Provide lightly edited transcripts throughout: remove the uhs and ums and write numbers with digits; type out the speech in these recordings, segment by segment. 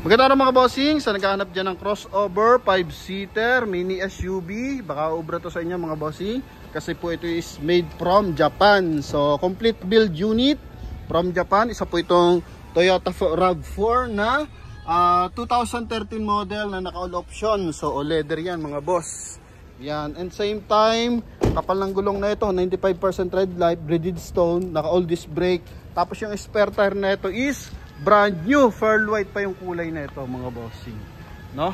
Magandang araw mga bossing, sa naghahanap dyan ng crossover 5-seater mini SUV, baka ubra to sa inyo mga bossing kasi po ito is made from Japan. So complete build unit from Japan. Isa po itong Toyota RAV4 na 2013 model na naka all option. So all leather yan mga boss. Yan, and same time kapal ng gulong na ito, 95% red light, Bridgestone, naka all disc brake. Tapos yung spare tire na ito is brand new, pearl white pa yung kulay na ito mga bossing, no?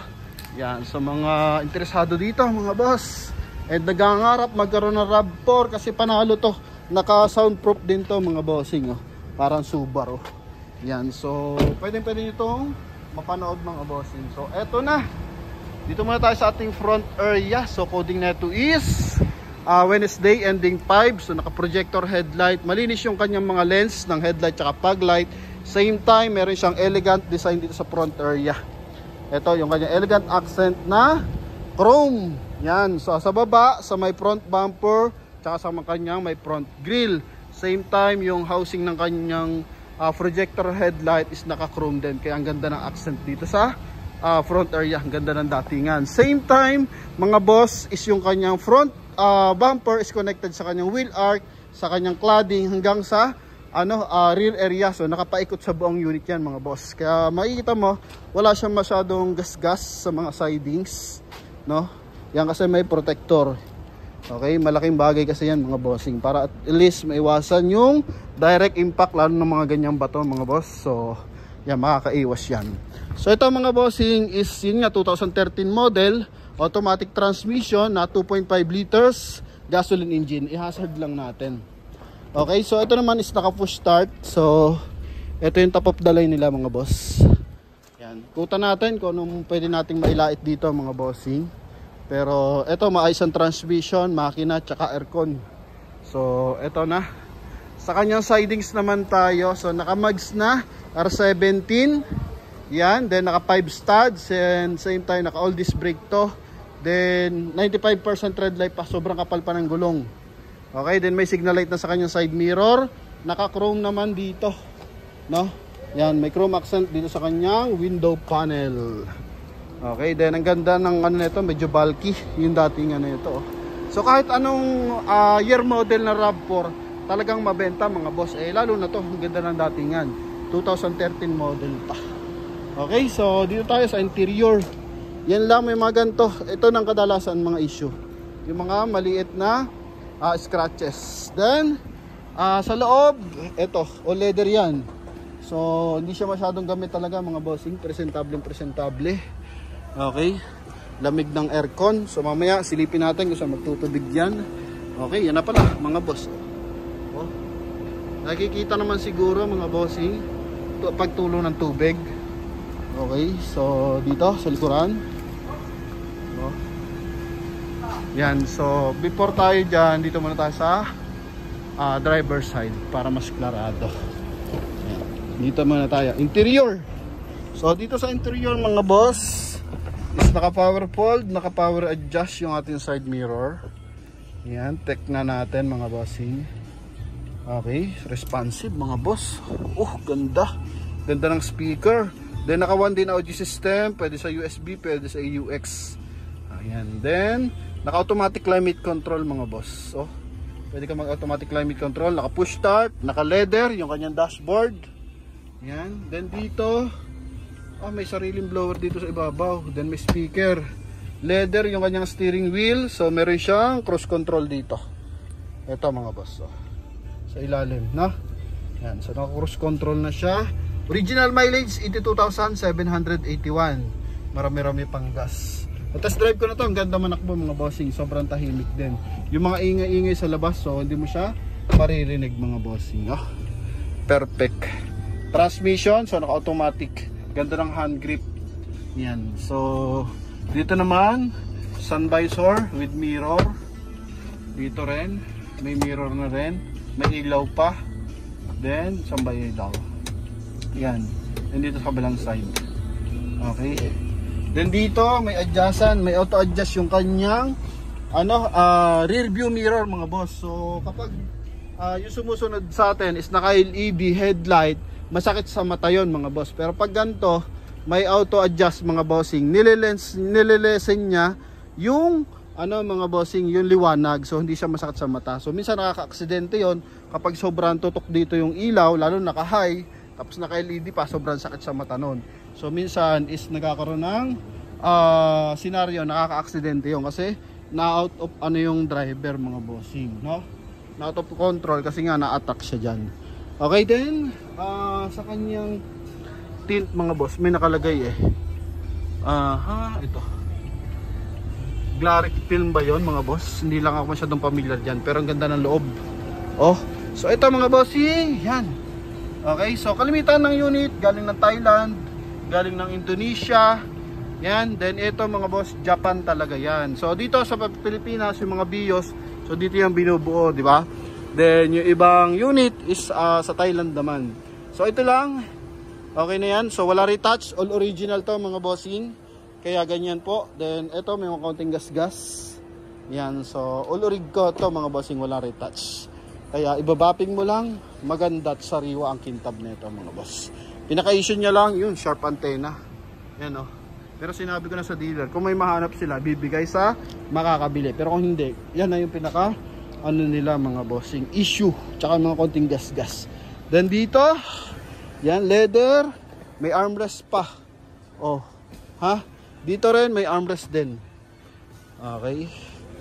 Yan, sa mga interesado dito mga boss and nagangarap magkaroon ng RAV4 kasi panalo to, naka soundproof din to mga bossing, oh. Parang Subaru. Yan, so pwede nyo itong mapanood mga bossing. So eto na, dito muna tayo sa ating front area. So coding na ito is Wednesday ending 5. So naka projector headlight, malinis yung kanyang mga lens ng headlight tsaka fog light. Same time, meron siyang elegant design dito sa front area. Ito yung kanyang elegant accent na chrome. Yan, so sa baba, sa may front bumper, tsaka sa kanyang may front grille. Same time, yung housing ng kanyang projector headlight is naka-chrome din. Kaya ang ganda ng accent dito sa front area. Ang ganda ng datingan. Same time, mga boss, is yung kanyang front bumper is connected sa kanyang wheel arch, sa kanyang cladding hanggang sa rear area. So nakapaikot sa buong unit yan mga boss. Kaya makikita mo wala siyang masyadong gas-gas sa mga sidings, no? Yan kasi may protector. Okay, malaking bagay kasi yan mga bossing para at least maiwasan yung direct impact lalo ng mga ganyang bato mga boss. So yan, makakaiwas yan. So ito mga bossing is yun nga 2013 model, automatic transmission na 2.5 liters gasoline engine. I-hazard lang natin. Okay, so ito naman is naka push start. So ito yung top of the line nila mga boss. Yan, kuta natin kung anong pwede nating mailait dito mga bossing. Pero ito maayos ang transmission, makina, tsaka aircon. So ito na. Sa kanyang sidings naman tayo. So naka mags na R17. Yan, then naka 5 studs and same time naka all disc brake to. Then 95% red light pa, sobrang kapal pa ng gulong. Okay, then may signal light na sa kanyang side mirror. Naka-chrome naman dito, no? Yan, may chrome accent dito sa kanyang window panel. Okay, then ang ganda ng ano nito, medyo bulky yung dating ano ito. So kahit anong year model na RAV4, talagang mabenta mga boss. Eh lalo na to, ang ganda ng datingan. 2013 model pa. Okay, so dito tayo sa interior. Yan lang, may mga ganito. Ito ng kadalasan mga issue. Yung mga maliit na scratches. Then sa loob, ito, all leather yan. So hindi siya masyadong gamit talaga mga bossing. Presentable. Okay, lamig ng aircon. So mamaya silipin natin kung saan magtutubig yan. Okay, yan na pala mga boss. Oh, nakikita naman siguro mga bossing pagtulo ng tubig. Okay, so dito sa likuran. Oh. Yan, so before tayo dyan, dito muna tayo sa driver side para mas klarado. Yan. Dito muna tayo, interior. So dito sa interior mga boss is naka power fold, naka power adjust yung ating side mirror. Yan, check na natin mga bossing. Okay, responsive mga boss. Ganda. Ganda ng speaker. Then naka 1 din audio system, pwede sa USB, pwede sa AUX. Ayan, then naka automatic climate control mga boss. So pwede ka mag automatic climate control, naka push start, naka leather yung kanyang dashboard. Yan, then dito may sariling blower dito sa ibabaw. Then may speaker, leather yung kanyang steering wheel. So meron siyang cruise control dito. Ito mga boss, sa ilalim, no? Yan, so naka cruise control na siya. Original mileage 82,781. Marami-rami pang gas. Test drive ko na to, ang ganda manakbo mga bossing, sobrang tahimik din. Yung mga ingay-ingay sa labas, so hindi mo siya maririnig mga bossing. Perfect. Transmission, so naka-automatic. Ganda ng hand grip. Yan. So dito naman, sun visor with mirror. Dito rin, may mirror na rin. May ilaw pa. Then, sambay ilaw. Yan. And dito sa kabilang side. Okay. Then dito may adjustan, may auto adjust yung kanyang rear view mirror mga boss. So kapag yung sumusunod sa atin is naka LED headlight, masakit sa mata yon mga boss. Pero pag ganito, may auto adjust mga bossing. Nililesen niya yung mga bossing, yung liwanag, so hindi siya masakit sa mata. So minsan nakaka-aksidente yon kapag sobrang tutok dito yung ilaw, lalo naka-high, tapos naka-LED pa, sobrang sakit sa mata nun. So minsan is nagkakaroon ng senaryo, nakaka-aksidente yon kasi na-out of yung driver mga bossing, no? Na-out of control kasi nga na-attack siya dyan. Okay, then sa kanyang tint mga boss, may nakalagay ito Glaric film ba yon mga boss? Hindi lang ako masyadong familiar dyan, pero ang ganda ng loob. So ito mga bossing, yan. Okay, so kalimitan ng unit galing ng Thailand, galing ng Indonesia, yan. Then ito mga boss, Japan talaga yan. So dito sa Pilipinas yung mga BIOS, so dito yung binubuo, di ba? Then yung ibang unit is sa Thailand naman. So ito lang, okay na yan. So wala retouch, all original to mga bossing. Kaya ganyan po. Then ito may mga kaunting gas-gas. Yan, so all orig ko to mga bossing, wala retouch. Kaya ibabapping mo lang, maganda at sariwa ang kintab nito mga boss. Pinaka-issue niya lang yun, sharp antenna. Yan Pero sinabi ko na sa dealer, kung may mahanap sila, bibigay sa makakabili. Pero kung hindi, yan na yung pinaka nila mga bossing, issue. Tsaka mga kaunting gas-gas. Then dito, yan, leather, may armrest pa. Dito rin may armrest din. Okay,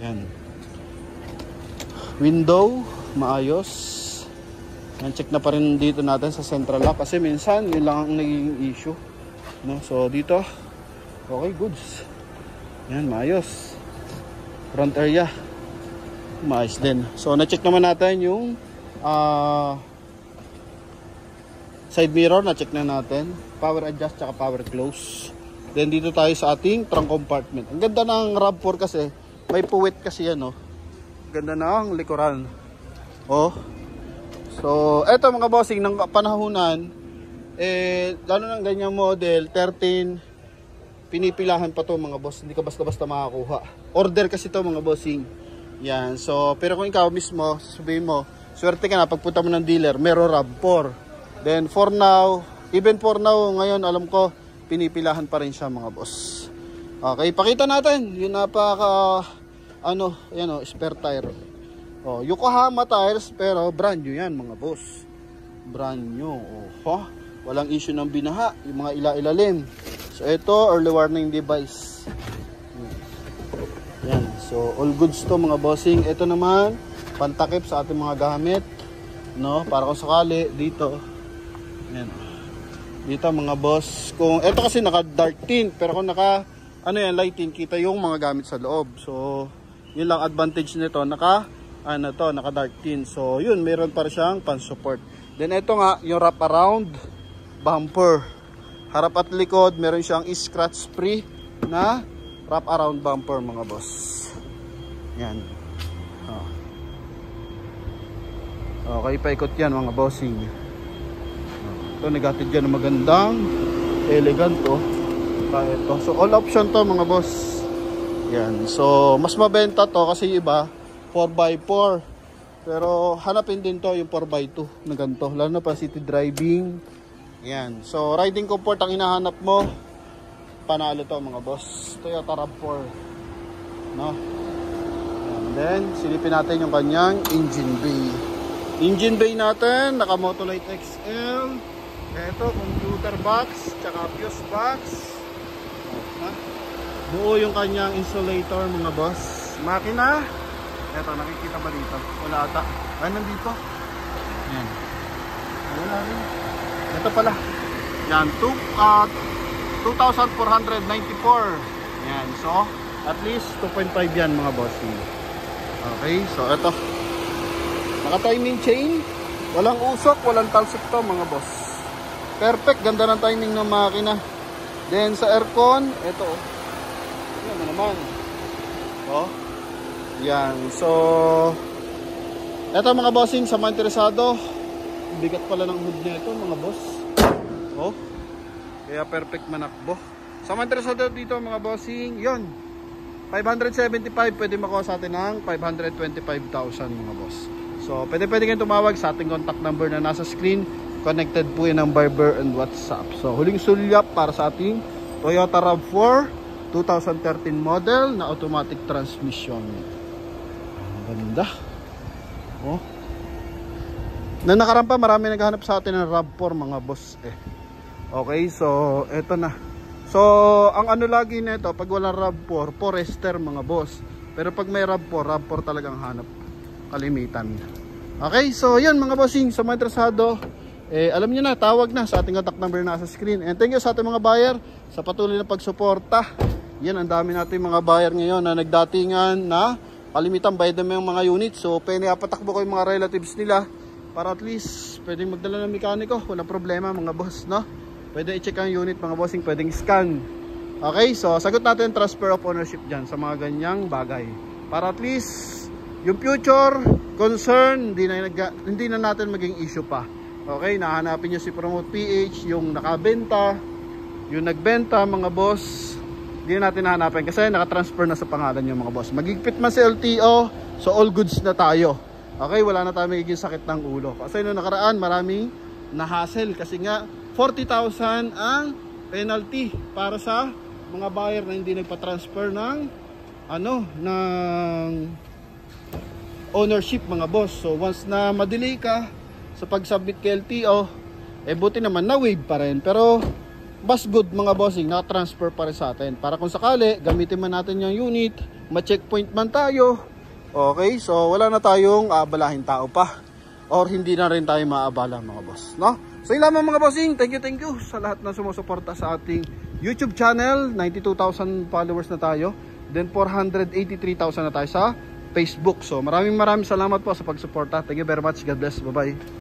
yan. Window, maayos. Yan, check na pa rin dito natin sa central lock kasi minsan yun lang ang naging issue, no? So dito, okay, goods. Yan, maayos. Front area, maayos din. So na-check naman natin yung side mirror, na-check na natin. Power adjust tsaka power close. Then dito tayo sa ating trunk compartment. Ang ganda ng RAV4 kasi may puwet kasi yan, Ganda ng likuran. So eto mga bossing ng panahunan, lalo ng ganyang model 13, pinipilahan pa to mga boss. Hindi ka basta-basta makakuha. Order kasi to mga bossing. Yan. So pero kung ikaw mismo sabihin mo, swerte ka na pagpunta mo ng dealer, meron RAV4. Then for now, even for now ngayon alam ko pinipilahan pa rin siya mga boss. Okay, pakita natin yung napaka spare tire. Yokohama tires pero brand new yan mga boss. Brand new. Walang issue ng binaha, yung mga ilalim. So ito, early warning device. Yan. So all goods to mga bossing. Ito naman pantakip sa ating mga gamit, para kung sakali dito. Yan. Dito mga boss, kung ito kasi naka dark tint, pero kung naka light tint, kita yung mga gamit sa loob. So yun lang advantage nito, naka dark tint. So yun, meron pa siyang pan support. Then ito nga yung wrap around bumper, harap at likod, meron siyang scratch free na wrap around bumper mga boss. Yan. Okay, paikot yan mga bossing. Ito, negatid dyan na magandang, elegant kaya ito. So all option to mga boss. Yan. So mas mabenta to kasi iba 4x4. Pero hanapin din to yung 4x2 na ganito. Lalo na pa city driving. Yan. So riding comfort ang hinahanap mo, panalo to mga boss. Toyota RAV4. And then silipin natin yung kanyang engine bay. Engine bay natin, naka Motolite XL. Ito, computer box, tsaka fuse box. Buo yung kanyang insulator mga boss. Makina. Ito, nakikita ba dito? Wala ata. Ay, nandito. Yan. Wala rin. Ito pala. Yan, 2,494. Yan, so at least 2.5 yan mga boss. Okay, so ito. Naka-timing chain. Walang usok, walang talsik to mga boss. Perfect, ganda ng timing ng makina. Then sa aircon, ito. Ano naman. Yan. So ito mga bossing, sa mga interesado, bigat pala ng hood niya ito mga boss. Kaya perfect manakbo. Sa mga interesado dito mga bossing, yon 575, pwede makuha sa atin ng 525,000 mga boss. So pwede kayong tumawag sa ating contact number na nasa screen. Connected po yan ng Viber and WhatsApp. So huling sulyap para sa ating Toyota RAV4 2013 model na automatic transmission. Ang ganda. Oh. Na nakaraan pa marami naghahanap sa atin ng RAV4 mga boss eh. Okay, so eto na. So ang ano lagi nito pag walang RAV4, Forester mga boss. Pero pag may RAV4 talagang hanap kalimitan. Okay, so yun mga bossing, sa mga interesado, alam niyo na, tawag na sa ating contact number na sa screen. And thank you sa ating mga buyer sa patuloy na pagsuporta. Yan, ang dami natin mga buyer ngayon na nagdatingan na kalimitan bayad na yung mga units. So pinapatakbo ko yung mga relatives nila para at least pwedeng magdala ng mekaniko. Walang problema mga boss, no? Pwede i-check ang unit mga bossing, pwedeng scan. Okay, so sagot natin transfer of ownership dyan sa mga ganyang bagay. Para at least yung future concern hindi na natin maging issue pa. Okay, nahanapin nyo si Promote PH, yung nakabenta, yung nagbenta mga boss, hindi na natin nahanapin kasi nakatransfer na sa pangalan nyo mga boss. Magigpit man si LTO, so all goods na tayo. Okay, wala na tayo magiging sakit ng ulo. Kasi noong nakaraan maraming na-hassle kasi nga 40,000 ang penalty para sa mga buyer na hindi nagpa-transfer ng ng ownership mga boss. So once na madelay ka sa pag-submit kay LTO, buti naman na-waive pa rin. Pero mas good mga bossing, na-transfer pa rin sa atin. Para kung sakali, gamitin man natin yung unit, ma-checkpoint man tayo. Okay, so wala na tayong aabalahin tao pa. Or hindi na rin tayo maabala mga boss, no? So yun lamang mga bossing, thank you sa lahat na sumusuporta sa ating YouTube channel. 92,000 followers na tayo. Then 483,000 na tayo sa Facebook. So maraming salamat po sa pagsuporta. Thank you very much. God bless. Bye-bye.